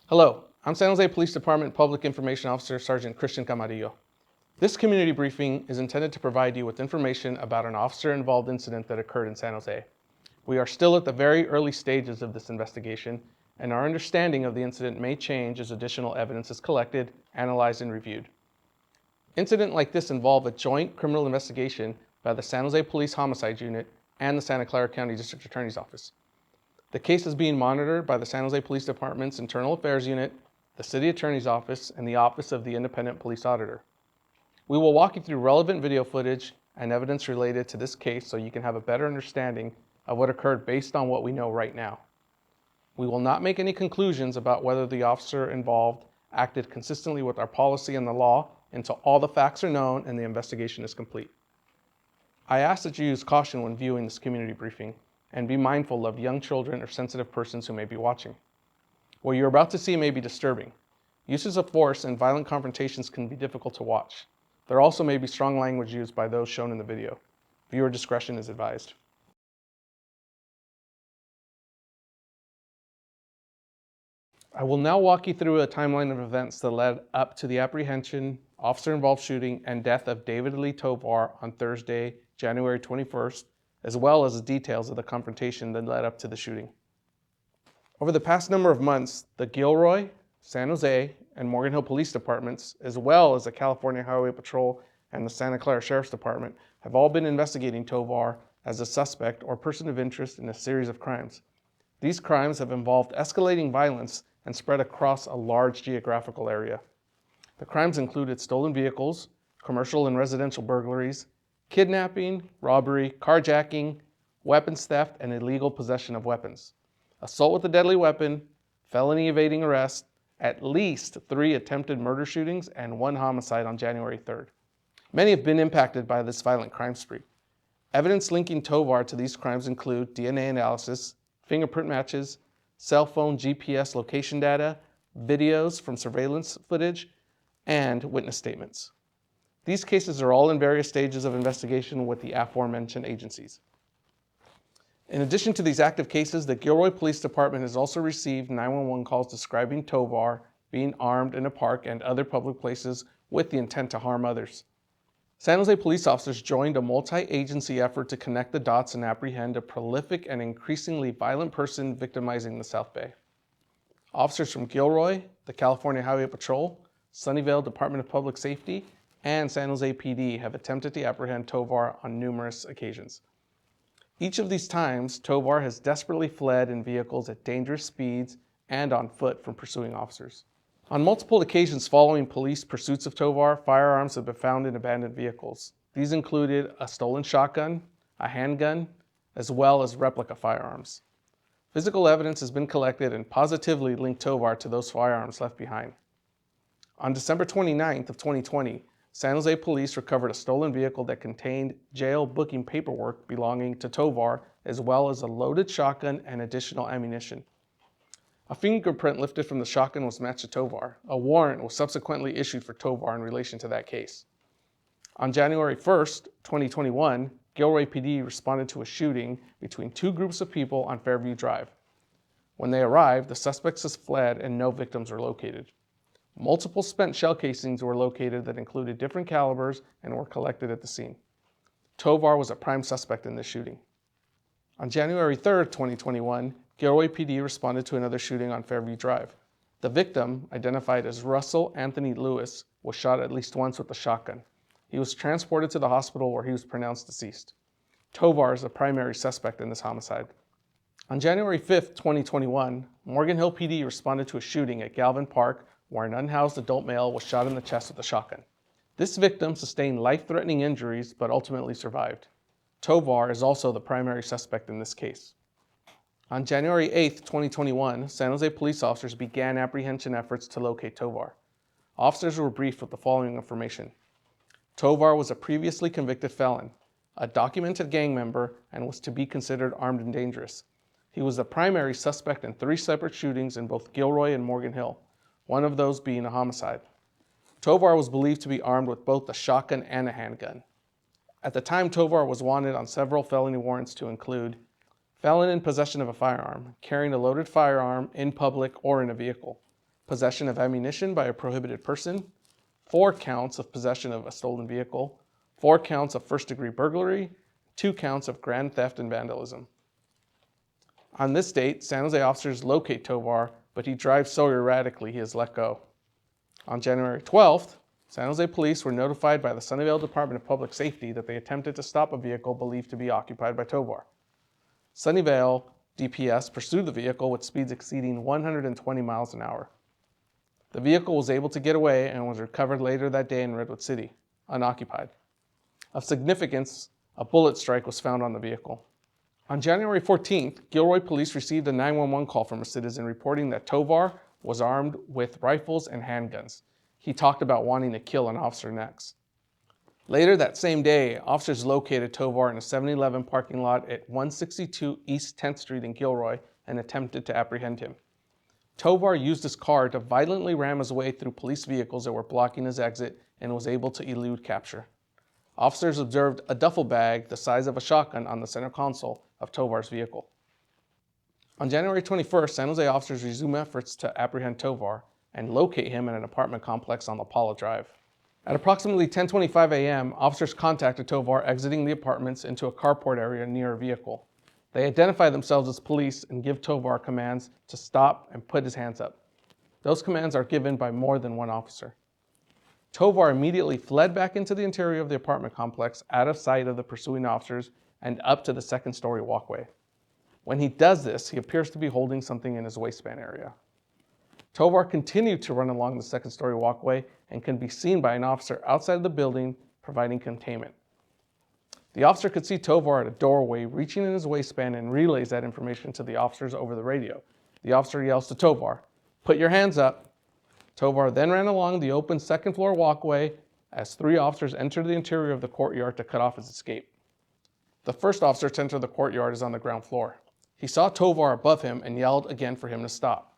Hello, I'm San Jose Police Department Public Information Officer Sergeant Christian Camarillo. This community briefing is intended to provide you with information about an officer-involved incident that occurred in San Jose. We are still at the very early stages of this investigation, and our understanding of the incident may change as additional evidence is collected, analyzed, and reviewed. Incidents like this involve a joint criminal investigation by the San Jose Police Homicide Unit and the Santa Clara County District Attorney's Office. The case is being monitored by the San Jose Police Department's Internal Affairs Unit, the City Attorney's Office, and the Office of the Independent Police Auditor. We will walk you through relevant video footage and evidence related to this case so you can have a better understanding of what occurred based on what we know right now. We will not make any conclusions about whether the officer involved acted consistently with our policy and the law until all the facts are known and the investigation is complete. I ask that you use caution when viewing this community briefing and be mindful of young children or sensitive persons who may be watching. What you're about to see may be disturbing. Uses of force and violent confrontations can be difficult to watch. There also may be strong language used by those shown in the video. Viewer discretion is advised. I will now walk you through a timeline of events that led up to the apprehension, officer-involved shooting, and death of David Lee Tovar on Thursday, January 21st, as well as the details of the confrontation that led up to the shooting. Over the past number of months, the Gilroy, San Jose, and Morgan Hill Police Departments, as well as the California Highway Patrol and the Santa Clara Sheriff's Department, have all been investigating Tovar as a suspect or person of interest in a series of crimes. These crimes have involved escalating violence and spread across a large geographical area. The crimes included stolen vehicles, commercial and residential burglaries, kidnapping, robbery, carjacking, weapons theft, and illegal possession of weapons, assault with a deadly weapon, felony evading arrest, at least 3 attempted murder shootings, and 1 homicide on January 3rd. Many have been impacted by this violent crime spree. Evidence linking Tovar to these crimes include DNA analysis, fingerprint matches, cell phone GPS location data, videos from surveillance footage, and witness statements. These cases are all in various stages of investigation with the aforementioned agencies. In addition to these active cases, the Gilroy Police Department has also received 911 calls describing Tovar being armed in a park and other public places with the intent to harm others. San Jose police officers joined a multi-agency effort to connect the dots and apprehend a prolific and increasingly violent person victimizing the South Bay. Officers from Gilroy, the California Highway Patrol, Sunnyvale Department of Public Safety, and San Jose PD have attempted to apprehend Tovar on numerous occasions. Each of these times, Tovar has desperately fled in vehicles at dangerous speeds and on foot from pursuing officers. On multiple occasions following police pursuits of Tovar, firearms have been found in abandoned vehicles. These included a stolen shotgun, a handgun, as well as replica firearms. Physical evidence has been collected and positively linked Tovar to those firearms left behind. On December 29th of 2020, San Jose police recovered a stolen vehicle that contained jail booking paperwork belonging to Tovar, as well as a loaded shotgun and additional ammunition. A fingerprint lifted from the shotgun was matched to Tovar. A warrant was subsequently issued for Tovar in relation to that case. On January 1st, 2021, Gilroy PD responded to a shooting between 2 groups of people on Fairview Drive. When they arrived, the suspects has fled and no victims were located. Multiple spent shell casings were located that included different calibers and were collected at the scene. Tovar was a prime suspect in this shooting. On January 3rd, 2021, Gilroy PD responded to another shooting on Fairview Drive. The victim, identified as Russell Anthony Lewis, was shot at least once with a shotgun. He was transported to the hospital where he was pronounced deceased. Tovar is the primary suspect in this homicide. On January 5th, 2021, Morgan Hill PD responded to a shooting at Galvin Park where an unhoused adult male was shot in the chest with a shotgun. This victim sustained life-threatening injuries but ultimately survived. Tovar is also the primary suspect in this case. On January 8th, 2021, San Jose police officers began apprehension efforts to locate Tovar. Officers were briefed with the following information. Tovar was a previously convicted felon, a documented gang member, and was to be considered armed and dangerous. He was the primary suspect in 3 separate shootings in both Gilroy and Morgan Hill, one of those being a homicide. Tovar was believed to be armed with both a shotgun and a handgun. At the time, Tovar was wanted on several felony warrants to include felon in possession of a firearm, carrying a loaded firearm in public or in a vehicle, possession of ammunition by a prohibited person, 4 counts of possession of a stolen vehicle, 4 counts of first-degree burglary, 2 counts of grand theft and vandalism. On this date, San Jose officers locate Tovar, but he drives so erratically he is let go. On January 12th, San Jose police were notified by the Sunnyvale Department of Public Safety that they attempted to stop a vehicle believed to be occupied by Tovar. Sunnyvale DPS pursued the vehicle with speeds exceeding 120 miles an hour. The vehicle was able to get away and was recovered later that day in Redwood City, unoccupied. Of significance, a bullet strike was found on the vehicle. On January 14th, Gilroy police received a 911 call from a citizen reporting that Tovar was armed with rifles and handguns. He talked about wanting to kill an officer next. Later that same day, officers located Tovar in a 7-Eleven parking lot at 162 East 10th Street in Gilroy and attempted to apprehend him. Tovar used his car to violently ram his way through police vehicles that were blocking his exit and was able to elude capture. Officers observed a duffel bag the size of a shotgun on the center console of Tovar's vehicle. On January 21st, San Jose officers resumed efforts to apprehend Tovar and locate him in an apartment complex on La Pala Drive. At approximately 10:25 a.m., officers contacted Tovar exiting the apartments into a carport area near a vehicle. They identify themselves as police and give Tovar commands to stop and put his hands up. Those commands are given by more than one officer. Tovar immediately fled back into the interior of the apartment complex, out of sight of the pursuing officers, and up to the second-story walkway. When he does this, he appears to be holding something in his waistband area. Tovar continued to run along the second-story walkway and can be seen by an officer outside of the building, providing containment. The officer could see Tovar at a doorway, reaching in his waistband, and relays that information to the officers over the radio. The officer yells to Tovar, "Put your hands up." Tovar then ran along the open second-floor walkway as 3 officers entered the interior of the courtyard to cut off his escape. The first officer to enter the courtyard is on the ground floor. He saw Tovar above him and yelled again for him to stop.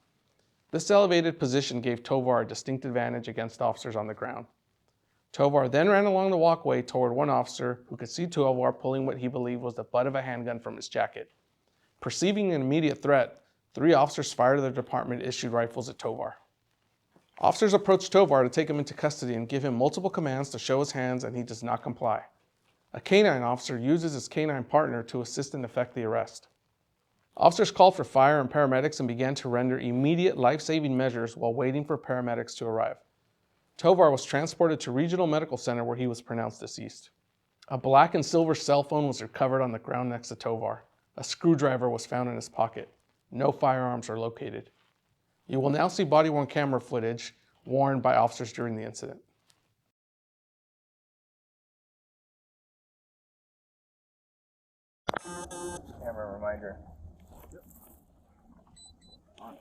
This elevated position gave Tovar a distinct advantage against officers on the ground. Tovar then ran along the walkway toward one officer who could see Tovar pulling what he believed was the butt of a handgun from his jacket. Perceiving an immediate threat, 3 officers fired their department-issued rifles at Tovar. Officers approached Tovar to take him into custody and give him multiple commands to show his hands, and he does not comply. A canine officer uses his canine partner to assist and effect the arrest. Officers called for fire and paramedics and began to render immediate life-saving measures while waiting for paramedics to arrive. Tovar was transported to Regional Medical Center where he was pronounced deceased. A black and silver cell phone was recovered on the ground next to Tovar. A screwdriver was found in his pocket. No firearms are located. You will now see body-worn camera footage worn by officers during the incident. Camera reminder.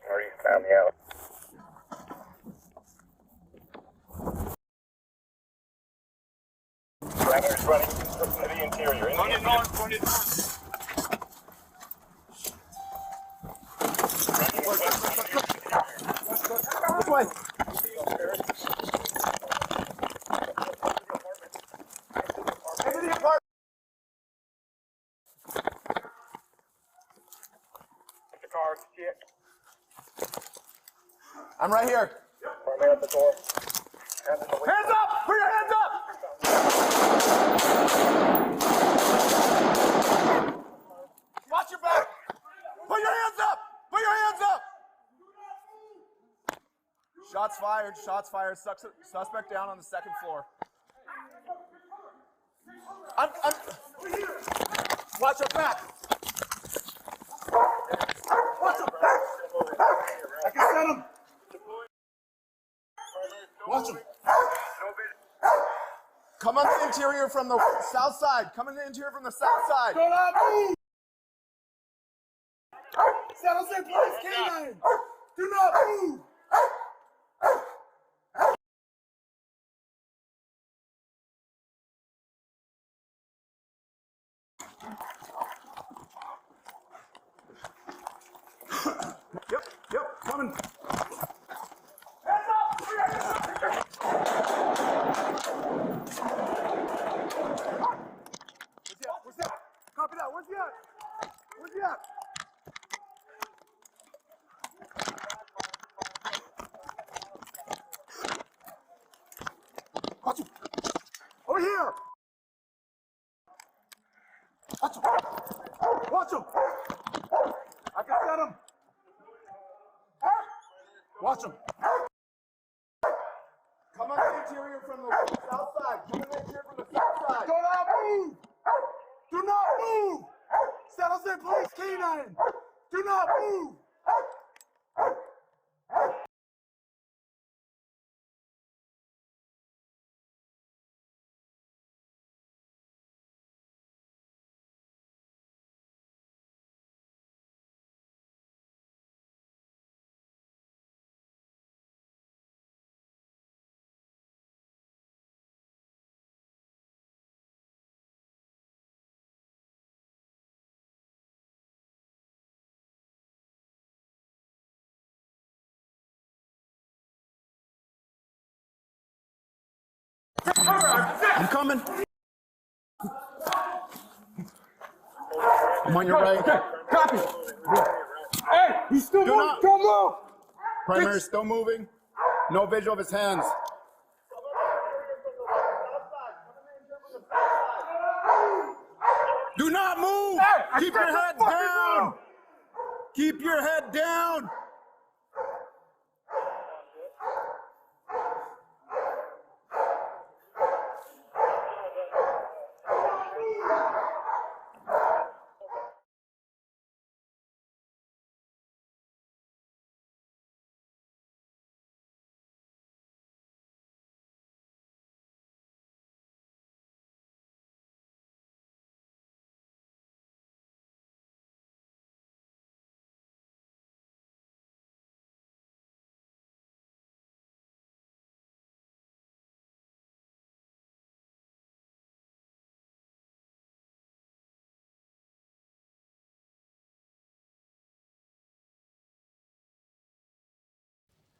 Already found me out. Parameters running to the interior. In the interior. This way. Into the apartment. The car, I'm right here. Yep. At the door. Hands up! Put your hands up! Watch your back! Put your hands up! Put your hands up! Shots fired. Shots fired. Suspect down on the second floor. Watch your back! Watch your back! I can send him! Watch him! Come on the interior from the south side. Come in the interior from the south side. Do not move! San Jose Police Canine! Do not move! Yep, coming. Hands up! Where's that? Copy that. Where's he at? Where's he at? Watch him. Watch him. I can set him. Watch him. Come on the interior from the south side. Come in the interior from the south side. Do not move. Do not move. San Jose Police K-9. Do not move. I'm coming. I'm on your right. Okay, copy. Hey, he's still moving. not- Don't move. Primary still moving. No visual of his hands. Do not move. Hey, Keep I your said head to fucking down. move. Keep your head down.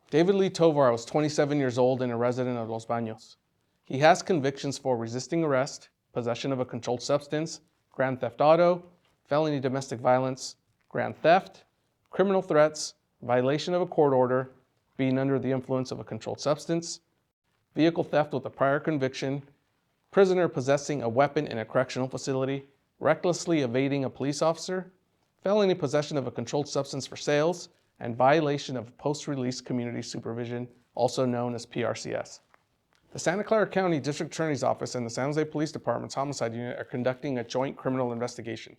David Lee Tovar was 27 years old and a resident of Los Baños. He has convictions for resisting arrest, possession of a controlled substance, grand theft auto, felony domestic violence, grand theft, criminal threats, violation of a court order, being under the influence of a controlled substance, vehicle theft with a prior conviction, prisoner possessing a weapon in a correctional facility, recklessly evading a police officer, felony possession of a controlled substance for sales, and violation of post-release community supervision, also known as PRCS. The Santa Clara County District Attorney's Office and the San Jose Police Department's Homicide Unit are conducting a joint criminal investigation.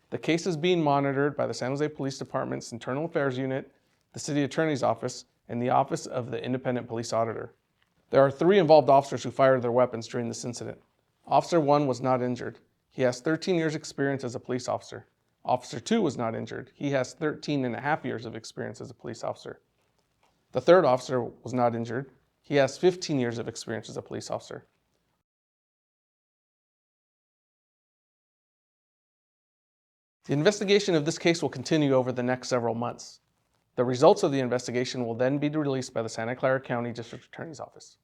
The case is being monitored by the San Jose Police Department's Internal Affairs Unit, the City Attorney's Office, and the Office of the Independent Police Auditor. There are 3 involved officers who fired their weapons during this incident. Officer 1 was not injured. He has 13 years experience as a police officer. Officer 2 was not injured. He has 13 and a half years of experience as a police officer. The 3rd officer was not injured. He has 15 years of experience as a police officer. The investigation of this case will continue over the next several months. The results of the investigation will then be released by the Santa Clara County District Attorney's Office.